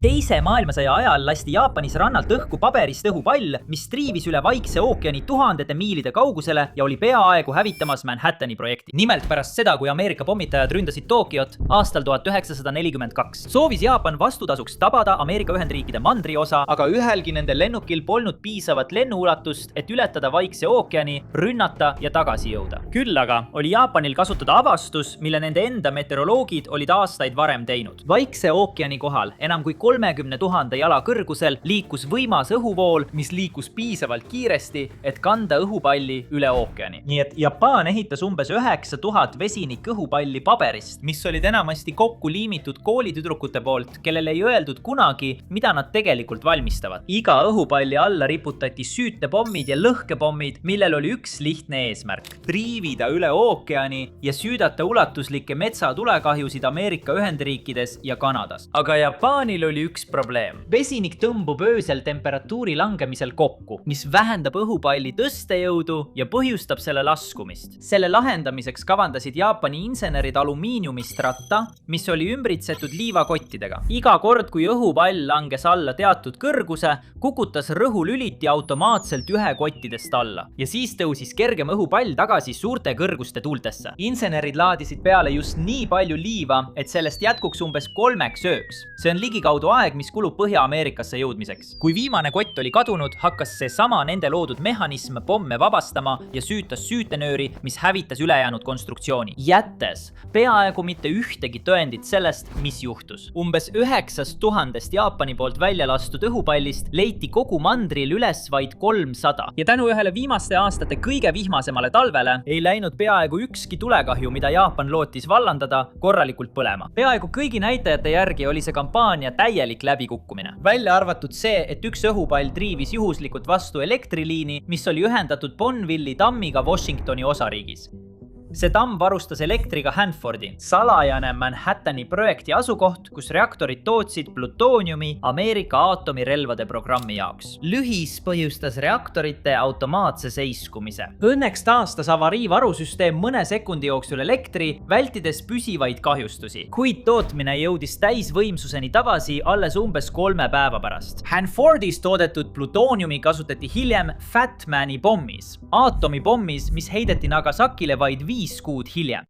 Teise maailmasõja ajal lasti Jaapanis rannalt õhku paberist õhupall, mis triivis üle Vaikse ookeani tuhandete miilide kaugusele ja oli peaaegu hävitamas Manhattani projekti. Nimelt pärast seda, kui Ameerika pommitajad ründasid Tokyot aastal 1942. Soovis Jaapan vastutasuks tabada Ameerika Ühendriikide mandriosa, aga ühelgi nendel lennukil polnud piisavat lennuulatust, et ületada Vaikse ookeani, rünnata ja tagasi jõuda. Küll aga oli Jaapanil kasutada avastus, mille nende enda meteoroloogid olid aastaid varem teinud. Vaikse ookeani kohal enam kui 30 000 jala kõrgusel liikus võimas õhuvool, mis liikus piisavalt kiiresti, et kanda õhupalli üle ookeani. Nii et Jaapan ehitas umbes 9000 vesinik õhupalli paberist, mis olid enamasti kokku liimitud koolitüdrukute poolt, kellel ei öeldud kunagi, mida nad tegelikult valmistavad. Iga õhupalli alla riputati süütepommid ja lõhkepommid, millel oli üks lihtne eesmärk: triivida üle ookeani ja süüdata ulatuslikke metsatulekahjusid Ameerika Ühendriikides ja Kanadas. Aga Jaapanil oli üks probleem. Vesinik tõmbub öösel temperatuuri langemisel kokku, mis vähendab õhupalli tõstejõudu ja põhjustab selle laskumist. Selle lahendamiseks kavandasid Jaapani insenerid alumiiniumist ratta, mis oli ümbritsetud liivakottidega. Iga kord, kui õhupall langes alla teatud kõrguse, kukutas rõhulüliti automaatselt ühe kottidest alla ja siis tõusis kergem õhupall tagasi suurte kõrguste tuultesse. Insenerid laadisid peale just nii palju liiva, et sellest jätkuks umbes 3 ööks. See on ligikaudu aeg, mis kulub Põhja-Ameerikasse jõudmiseks. Kui viimane kott oli kadunud, hakkas see sama nende loodud mehhanism pomme vabastama ja süütas süütenööri, mis hävitas ülejäänud konstruktsiooni, jättes peaaegu mitte ühtegi tõendit sellest, mis juhtus. Umbes 9000 Jaapani poolt välja lastud õhupallist leiti kogu mandril üles vaid 300. Ja tänu ühele viimaste aastate kõige vihmasemale talvele ei läinud peaaegu ükski tulekahju, mida Jaapan lootis vallandada, korralikult põlema. Peaaegu kõigi näitajate järgi oli see kampaania täielik läbikukkumine. Välja arvatud see, et üks õhupall triivis juhuslikult vastu elektriliini, mis oli ühendatud Bonneville'i tammiga Washingtoni osariigis. See tamm varustas elektriga Hanfordi, salajane Manhattani projekti asukoht, kus reaktorid tootsid plutooniumi Ameerika aatomirelvade programmi jaoks. Lühis põhjustas reaktorite automaatse seiskumise. Õnneks taastas avarii varusüsteem mõne sekundi jooksul elektri, vältides püsivaid kahjustusi, kuid tootmine jõudis täisvõimsuseni tagasi alles umbes 3 päeva pärast. Hanfordis toodetud plutooniumi kasutati hiljem Fat Mani pommis, aatomipommis, mis heideti Nagasakile vaid 5 kuud hiljem.